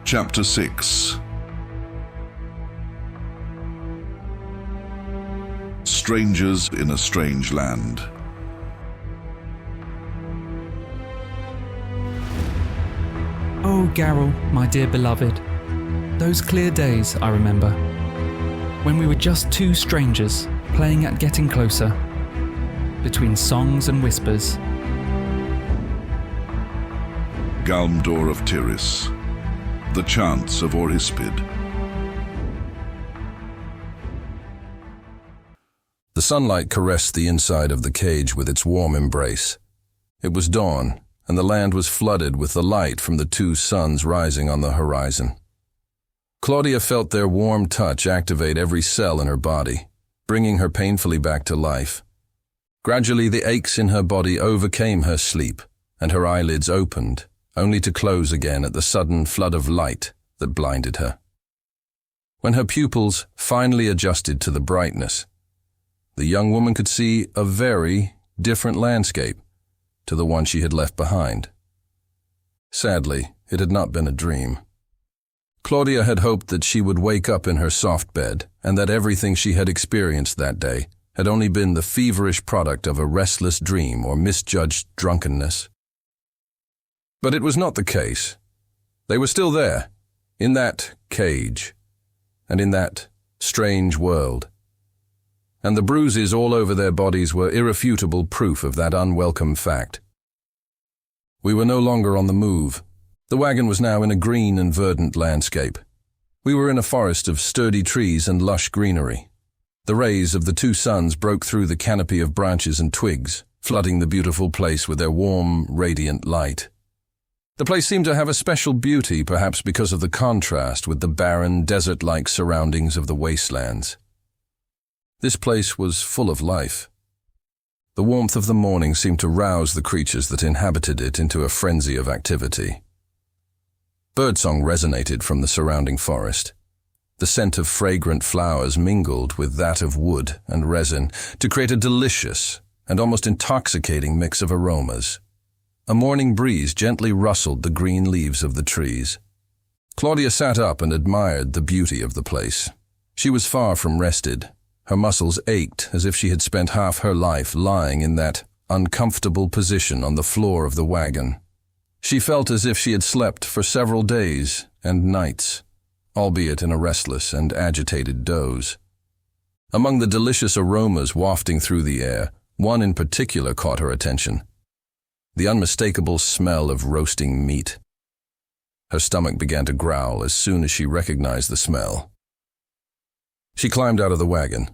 Chapter 6. Strangers in a Strange Land. Oh, Garrel, my dear beloved. Those clear days, I remember, when we were just two strangers playing at getting closer, between songs and whispers. Galmdor of Tiris. The Chants of Orhispid. The sunlight caressed the inside of the cage with its warm embrace. It was dawn, and the land was flooded with the light from the two suns rising on the horizon. Claudia felt their warm touch activate every cell in her body, bringing her painfully back to life. Gradually, the aches in her body overcame her sleep, and her eyelids opened, only to close again at the sudden flood of light that blinded her. When her pupils finally adjusted to the brightness, the young woman could see a very different landscape to the one she had left behind. Sadly, it had not been a dream. Claudia had hoped that she would wake up in her soft bed and that everything she had experienced that day had only been the feverish product of a restless dream or misjudged drunkenness. But it was not the case. They were still there, in that cage, and in that strange world. And the bruises all over their bodies were irrefutable proof of that unwelcome fact. We were no longer on the move. The wagon was now in a green and verdant landscape. We were in a forest of sturdy trees and lush greenery. The rays of the two suns broke through the canopy of branches and twigs, flooding the beautiful place with their warm, radiant light. The place seemed to have a special beauty, perhaps because of the contrast with the barren, desert-like surroundings of the wastelands. This place was full of life. The warmth of the morning seemed to rouse the creatures that inhabited it into a frenzy of activity. Birdsong resonated from the surrounding forest. The scent of fragrant flowers mingled with that of wood and resin to create a delicious and almost intoxicating mix of aromas. A morning breeze gently rustled the green leaves of the trees. Claudia sat up and admired the beauty of the place. She was far from rested. Her muscles ached as if she had spent half her life lying in that uncomfortable position on the floor of the wagon. She felt as if she had slept for several days and nights, albeit in a restless and agitated doze. Among the delicious aromas wafting through the air, one in particular caught her attention: the unmistakable smell of roasting meat. Her stomach began to growl as soon as she recognized the smell. She climbed out of the wagon.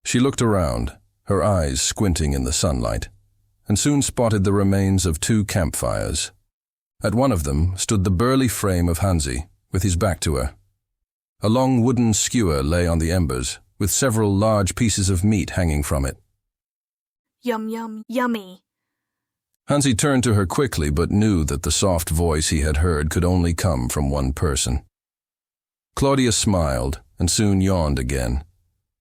She looked around, her eyes squinting in the sunlight, and soon spotted the remains of two campfires. At one of them stood the burly frame of Hansi, with his back to her. A long wooden skewer lay on the embers, with several large pieces of meat hanging from it. Yum, yum, yummy. Hansi turned to her quickly, but knew that the soft voice he had heard could only come from one person. Claudia smiled and soon yawned again.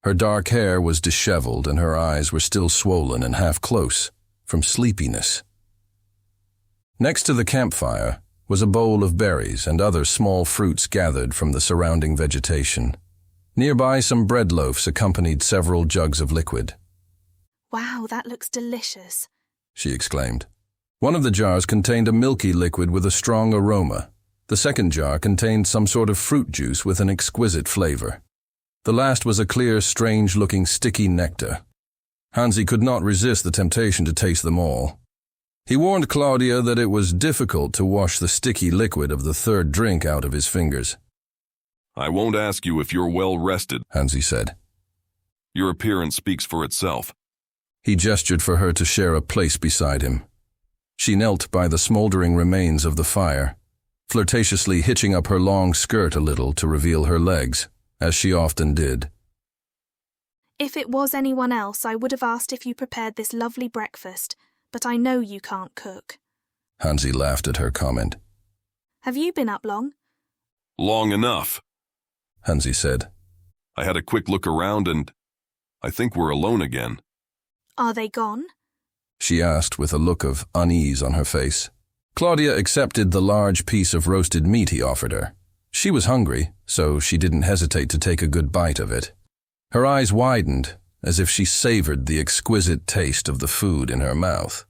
Her dark hair was disheveled and her eyes were still swollen and half close from sleepiness. Next to the campfire was a bowl of berries and other small fruits gathered from the surrounding vegetation. Nearby, some bread loaves accompanied several jugs of liquid. Wow, that looks delicious, she exclaimed. One of the jars contained a milky liquid with a strong aroma. The second jar contained some sort of fruit juice with an exquisite flavor. The last was a clear, strange-looking sticky nectar. Hansi could not resist the temptation to taste them all. He warned Claudia that it was difficult to wash the sticky liquid of the third drink out of his fingers. I won't ask you if you're well rested, Hansi said. Your appearance speaks for itself. He gestured for her to share a place beside him. She knelt by the smoldering remains of the fire, flirtatiously hitching up her long skirt a little to reveal her legs, as she often did. If it was anyone else, I would have asked if you prepared this lovely breakfast, but I know you can't cook. Hansi laughed at her comment. Have you been up long? Long enough, Hansi said. I had a quick look around and I think we're alone again. Are they gone? She asked with a look of unease on her face. Claudia accepted the large piece of roasted meat he offered her. She was hungry, so she didn't hesitate to take a good bite of it. Her eyes widened, as if she savored the exquisite taste of the food in her mouth.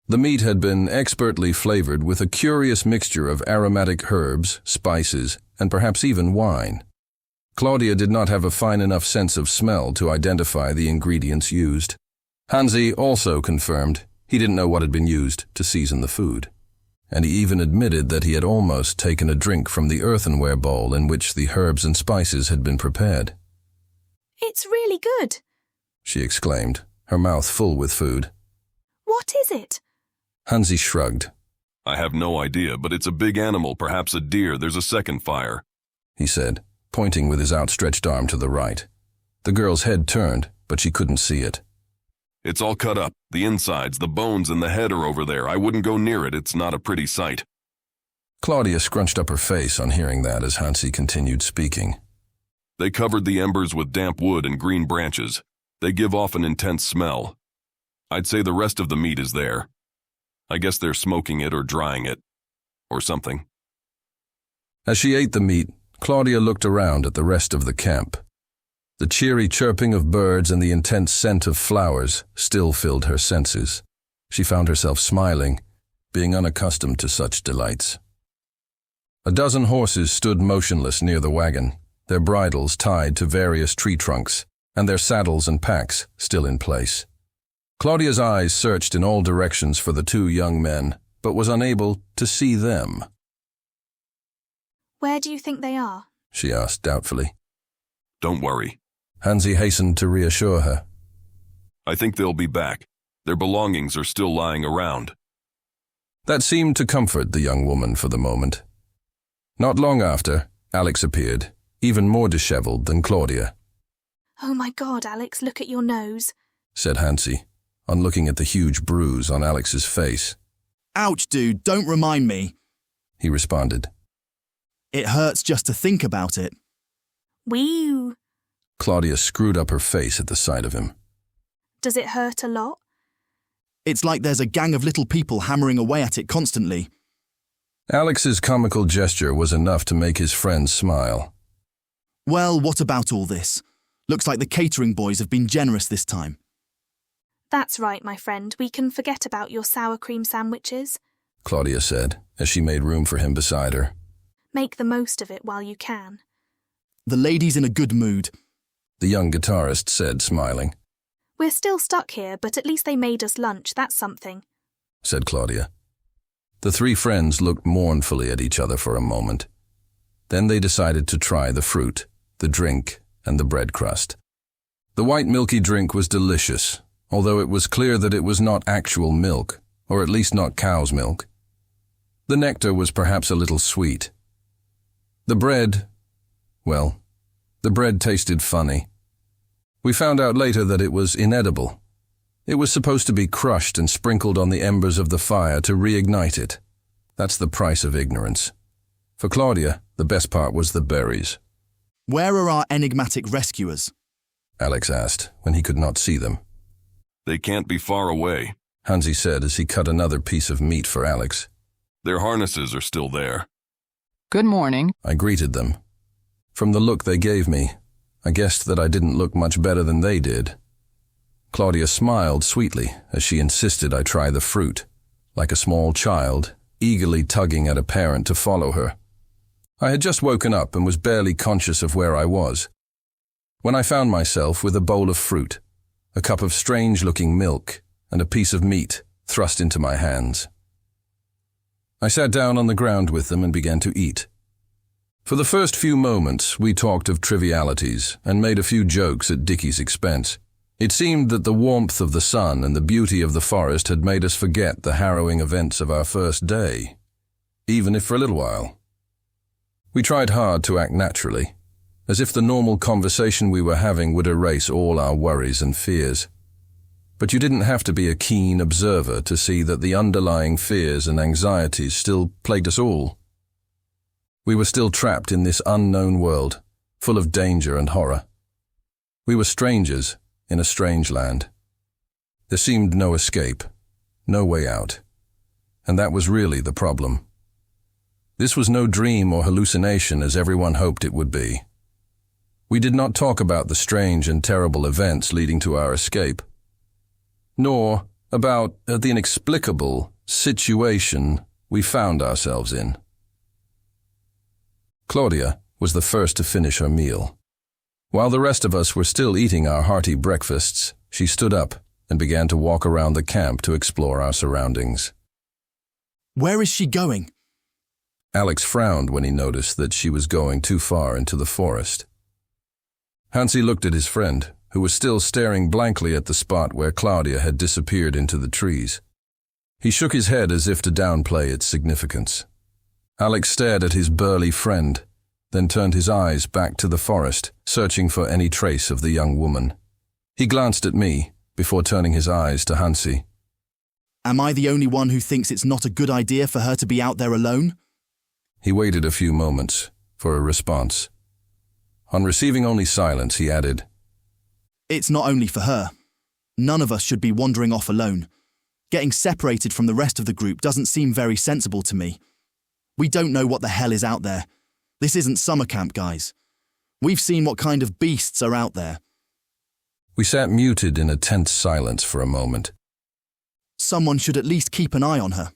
The meat had been expertly flavored with a curious mixture of aromatic herbs, spices, and perhaps even wine. Claudia did not have a fine enough sense of smell to identify the ingredients used. Hansi also confirmed he didn't know what had been used to season the food, and he even admitted that he had almost taken a drink from the earthenware bowl in which the herbs and spices had been prepared. It's really good, she exclaimed, her mouth full with food. What is it? Hansi shrugged. I have no idea, but it's a big animal, perhaps a deer. There's a second fire, he said, pointing with his outstretched arm to the right. The girl's head turned, but she couldn't see it. It's all cut up. The insides, the bones, and the head are over there. I wouldn't go near it. It's not a pretty sight. Claudia scrunched up her face on hearing that as Hansi continued speaking. They covered the embers with damp wood and green branches. They give off an intense smell. I'd say the rest of the meat is there. I guess they're smoking it or drying it, or something. As she ate the meat, Claudia looked around at the rest of the camp. The cheery chirping of birds and the intense scent of flowers still filled her senses. She found herself smiling, being unaccustomed to such delights. A dozen horses stood motionless near the wagon, their bridles tied to various tree trunks, and their saddles and packs still in place. Claudia's eyes searched in all directions for the two young men, but was unable to see them. Where do you think they are? She asked doubtfully. Don't worry. Hansi hastened to reassure her. I think they'll be back. Their belongings are still lying around. That seemed to comfort the young woman for the moment. Not long after, Alex appeared, even more disheveled than Claudia. Oh my God, Alex, look at your nose, said Hansi, on looking at the huge bruise on Alex's face. Ouch, dude, don't remind me, he responded. It hurts just to think about it. Whew. Claudia screwed up her face at the sight of him. Does it hurt a lot? It's like there's a gang of little people hammering away at it constantly. Alex's comical gesture was enough to make his friend smile. Well, what about all this? Looks like the catering boys have been generous this time. That's right, my friend. We can forget about your sour cream sandwiches, Claudia said, as she made room for him beside her. Make the most of it while you can. The lady's in a good mood, the young guitarist said, smiling. We're still stuck here, but at least they made us lunch, that's something, said Claudia. The three friends looked mournfully at each other for a moment. Then they decided to try the fruit, the drink, and the bread crust. The white milky drink was delicious, although it was clear that it was not actual milk, or at least not cow's milk. The nectar was perhaps a little sweet. The bread, well, the bread tasted funny. We found out later that it was inedible. It was supposed to be crushed and sprinkled on the embers of the fire to reignite it. That's the price of ignorance. For Claudia, the best part was the berries. Where are our enigmatic rescuers? Alex asked, when he could not see them. They can't be far away, Hansi said as he cut another piece of meat for Alex. Their harnesses are still there. Good morning, I greeted them. From the look they gave me, I guessed that I didn't look much better than they did. Claudia smiled sweetly as she insisted I try the fruit, like a small child, eagerly tugging at a parent to follow her. I had just woken up and was barely conscious of where I was, when I found myself with a bowl of fruit, a cup of strange-looking milk, and a piece of meat thrust into my hands. I sat down on the ground with them and began to eat. For the first few moments, we talked of trivialities and made a few jokes at Dickie's expense. It seemed that the warmth of the sun and the beauty of the forest had made us forget the harrowing events of our first day, even if for a little while. We tried hard to act naturally, as if the normal conversation we were having would erase all our worries and fears. But you didn't have to be a keen observer to see that the underlying fears and anxieties still plagued us all. We were still trapped in this unknown world, full of danger and horror. We were strangers in a strange land. There seemed no escape, no way out. and that was really the problem. This was no dream or hallucination as everyone hoped it would be. We did not talk about the strange and terrible events leading to our escape, nor about the inexplicable situation we found ourselves in. Claudia was the first to finish her meal. While the rest of us were still eating our hearty breakfasts, she stood up and began to walk around the camp to explore our surroundings. Where is she going? Alex frowned when he noticed that she was going too far into the forest. Hansi looked at his friend, who was still staring blankly at the spot where Claudia had disappeared into the trees. He shook his head as if to downplay its significance. Alex stared at his burly friend, then turned his eyes back to the forest, searching for any trace of the young woman. He glanced at me, before turning his eyes to Hansi. Am I the only one who thinks it's not a good idea for her to be out there alone? He waited a few moments for a response. On receiving only silence, he added, It's not only for her. None of us should be wandering off alone. Getting separated from the rest of the group doesn't seem very sensible to me. We don't know what the hell is out there. This isn't summer camp, guys. We've seen what kind of beasts are out there. We sat muted in a tense silence for a moment. Someone should at least keep an eye on her.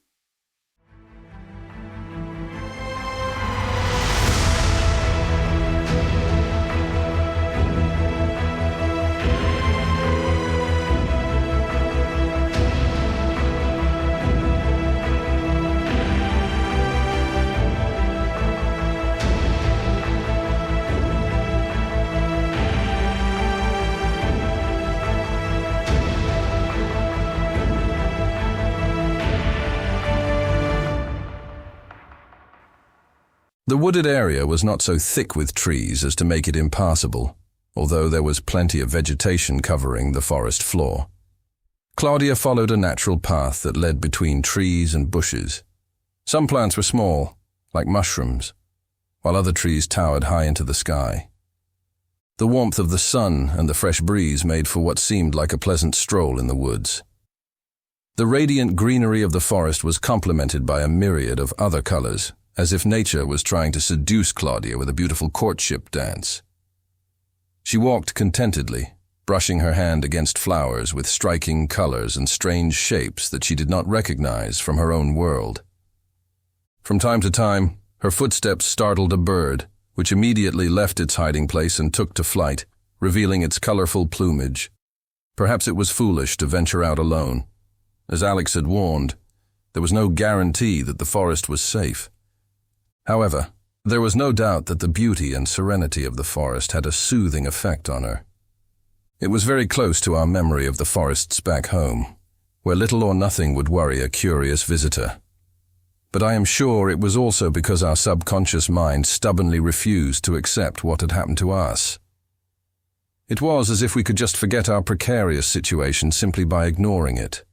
The wooded area was not so thick with trees as to make it impassable, although there was plenty of vegetation covering the forest floor. Claudia followed a natural path that led between trees and bushes. Some plants were small, like mushrooms, while other trees towered high into the sky. The warmth of the sun and the fresh breeze made for what seemed like a pleasant stroll in the woods. The radiant greenery of the forest was complemented by a myriad of other colors, as if nature was trying to seduce Claudia with a beautiful courtship dance. She walked contentedly, brushing her hand against flowers with striking colors and strange shapes that she did not recognize from her own world. From time to time, her footsteps startled a bird, which immediately left its hiding place and took to flight, revealing its colorful plumage. Perhaps it was foolish to venture out alone. As Alex had warned, there was no guarantee that the forest was safe. However, there was no doubt that the beauty and serenity of the forest had a soothing effect on her. It was very close to our memory of the forests back home, where little or nothing would worry a curious visitor. But I am sure it was also because our subconscious mind stubbornly refused to accept what had happened to us. It was as if we could just forget our precarious situation simply by ignoring it.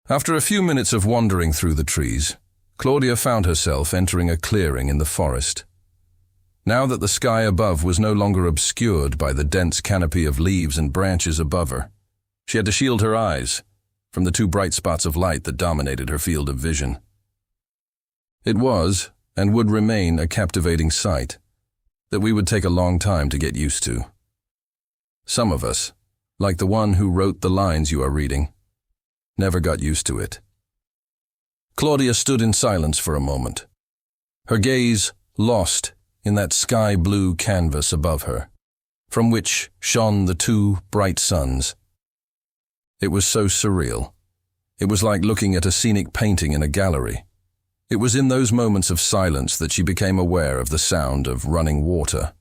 After a few minutes of wandering through the trees, Claudia found herself entering a clearing in the forest. Now that the sky above was no longer obscured by the dense canopy of leaves and branches above her, she had to shield her eyes from the two bright spots of light that dominated her field of vision. It was, and would remain, a captivating sight that we would take a long time to get used to. Some of us, like the one who wrote the lines you are reading, never got used to it. Claudia stood in silence for a moment, her gaze lost in that sky-blue canvas above her, from which shone the two bright suns. It was so surreal. It was like looking at a scenic painting in a gallery. It was in those moments of silence that she became aware of the sound of running water.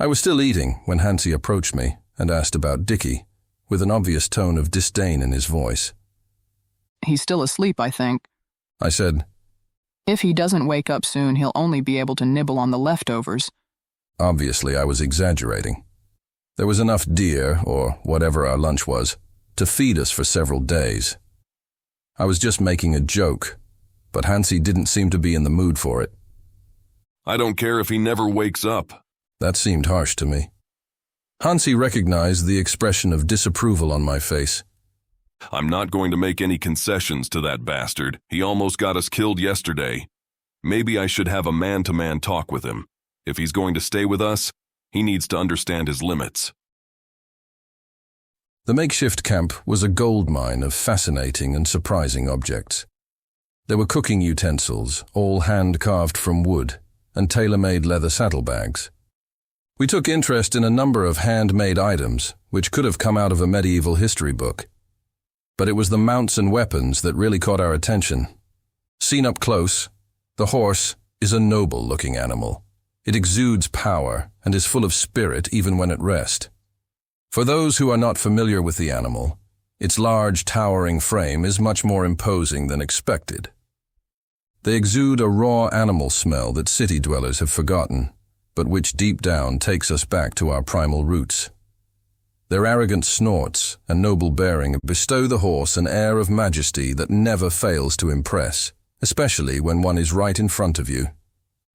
I was still eating when Hansi approached me and asked about Dickie, with an obvious tone of disdain in his voice. "He's still asleep, I think." I said. "If he doesn't wake up soon, he'll only be able to nibble on the leftovers." Obviously, I was exaggerating. There was enough deer, or whatever our lunch was, to feed us for several days. I was just making a joke, but Hansi didn't seem to be in the mood for it. I don't care if he never wakes up. That seemed harsh to me. Hansi recognized the expression of disapproval on my face. I'm not going to make any concessions to that bastard. He almost got us killed yesterday. Maybe I should have a man-to-man talk with him. If he's going to stay with us, he needs to understand his limits. The makeshift camp was a goldmine of fascinating and surprising objects. There were cooking utensils, all hand-carved from wood, and tailor-made leather saddlebags. We took interest in a number of handmade items, which could have come out of a medieval history book. But it was the mounts and weapons that really caught our attention. Seen up close, the horse is a noble-looking animal. It exudes power and is full of spirit even when at rest. For those who are not familiar with the animal, its large, towering frame is much more imposing than expected. They exude a raw animal smell that city dwellers have forgotten, but which deep down takes us back to our primal roots. Their arrogant snorts and noble bearing bestow the horse an air of majesty that never fails to impress, especially when one is right in front of you.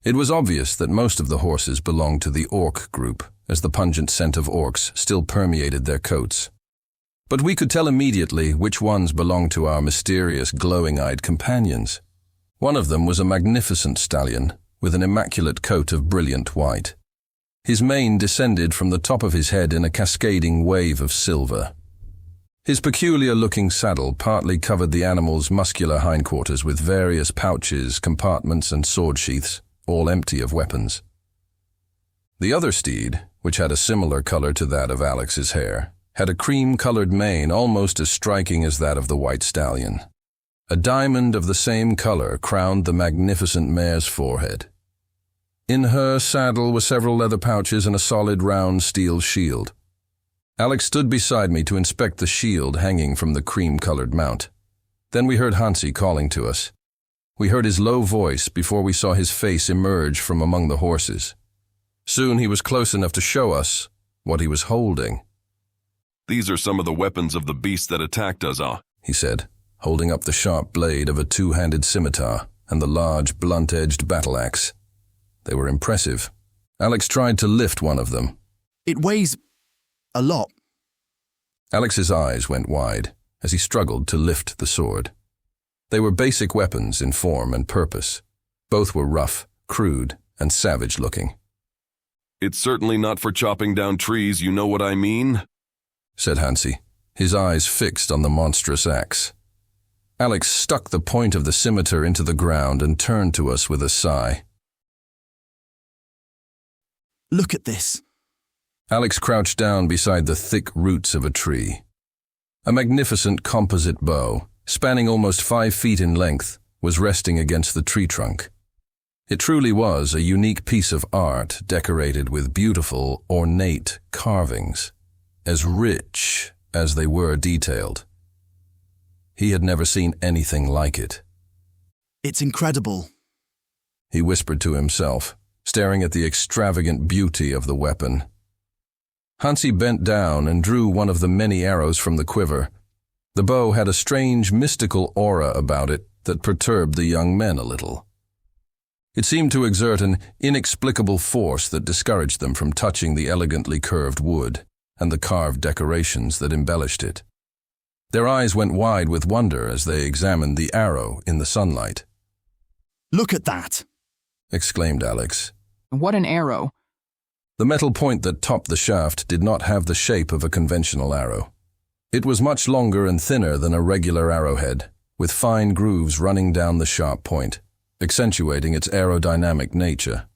It was obvious that most of the horses belonged to the orc group, as the pungent scent of orcs still permeated their coats. But we could tell immediately which ones belonged to our mysterious, glowing-eyed companions. One of them was a magnificent stallion, with an immaculate coat of brilliant white. His mane descended from the top of his head in a cascading wave of silver. His peculiar-looking saddle partly covered the animal's muscular hindquarters with various pouches, compartments, and sword sheaths, all empty of weapons. The other steed, which had a similar color to that of Alex's hair, had a cream-colored mane almost as striking as that of the white stallion. A diamond of the same color crowned the magnificent mare's forehead. In her saddle were several leather pouches and a solid round steel shield. Alex stood beside me to inspect the shield hanging from the cream-colored mount. Then we heard Hansi calling to us. We heard his low voice before we saw his face emerge from among the horses. Soon he was close enough to show us what he was holding. These are some of the weapons of the beast that attacked us, he said, holding up the sharp blade of a two-handed scimitar and the large, blunt-edged battle-axe. They were impressive. Alex tried to lift one of them. It weighs a lot. Alex's eyes went wide as he struggled to lift the sword. They were basic weapons in form and purpose. Both were rough, crude, and savage-looking. It's certainly not for chopping down trees, you know what I mean? Said Hansi, his eyes fixed on the monstrous axe. Alex stuck the point of the scimitar into the ground and turned to us with a sigh. Look at this. Alex crouched down beside the thick roots of a tree. A magnificent composite bow, spanning almost 5 feet in length, was resting against the tree trunk. It truly was a unique piece of art decorated with beautiful, ornate carvings, as rich as they were detailed. He had never seen anything like it. It's incredible, he whispered to himself, staring at the extravagant beauty of the weapon. Hansi bent down and drew one of the many arrows from the quiver. The bow had a strange, mystical aura about it that perturbed the young men a little. It seemed to exert an inexplicable force that discouraged them from touching the elegantly curved wood and the carved decorations that embellished it. Their eyes went wide with wonder as they examined the arrow in the sunlight. Look at that, exclaimed Alex. What an arrow. The metal point that topped the shaft did not have the shape of a conventional arrow. It was much longer and thinner than a regular arrowhead, with fine grooves running down the sharp point, accentuating its aerodynamic nature.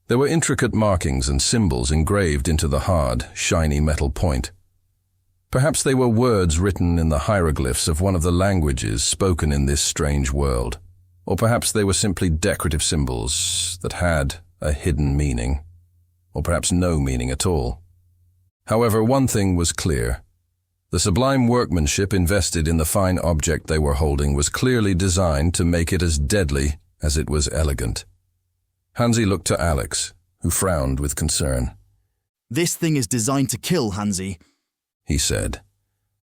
There were intricate markings and symbols engraved into the hard, shiny metal point. Perhaps they were words written in the hieroglyphs of one of the languages spoken in this strange world, or perhaps they were simply decorative symbols that had a hidden meaning, or perhaps no meaning at all. However, one thing was clear. The sublime workmanship invested in the fine object they were holding was clearly designed to make it as deadly as it was elegant. Hansi looked to Alex, who frowned with concern. This thing is designed to kill, Hansi, he said.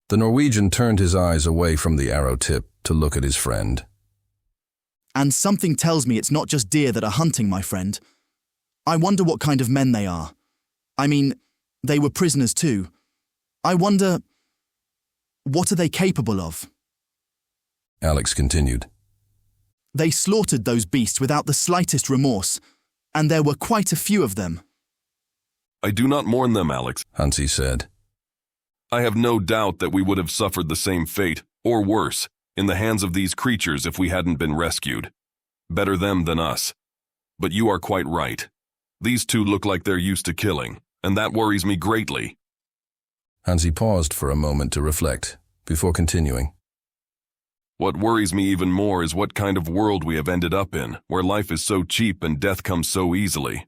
The Norwegian turned his eyes away from the arrow tip to look at his friend. And something tells me it's not just deer that are hunting, my friend. I wonder what kind of men they are. I mean, they were prisoners too. I wonder, what are they capable of? Alex continued. They slaughtered those beasts without the slightest remorse, and there were quite a few of them. I do not mourn them, Alex, Hansi said. I have no doubt that we would have suffered the same fate, or worse, in the hands of these creatures if we hadn't been rescued. Better them than us. But you are quite right. These two look like they're used to killing, and that worries me greatly. Hansi paused for a moment to reflect, before continuing. What worries me even more is what kind of world we have ended up in, where life is so cheap and death comes so easily.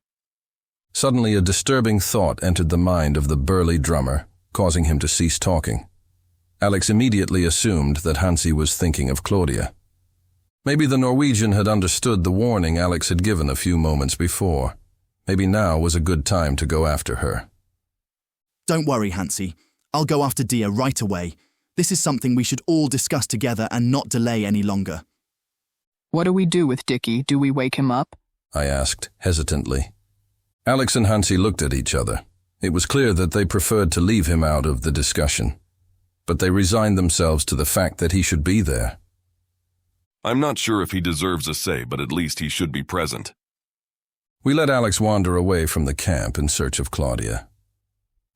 Suddenly a disturbing thought entered the mind of the burly drummer, causing him to cease talking. Alex immediately assumed that Hansi was thinking of Claudia. Maybe the Norwegian had understood the warning Alex had given a few moments before. Maybe now was a good time to go after her. Don't worry, Hansi. I'll go after Dia right away. This is something we should all discuss together and not delay any longer. What do we do with Dickie? Do we wake him up? I asked, hesitantly. Alex and Hansi looked at each other. It was clear that they preferred to leave him out of the discussion, but they resigned themselves to the fact that he should be there. I'm not sure if he deserves a say, but at least he should be present. We let Alex wander away from the camp in search of Claudia.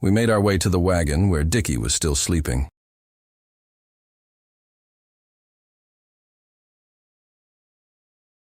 We made our way to the wagon where Dickie was still sleeping.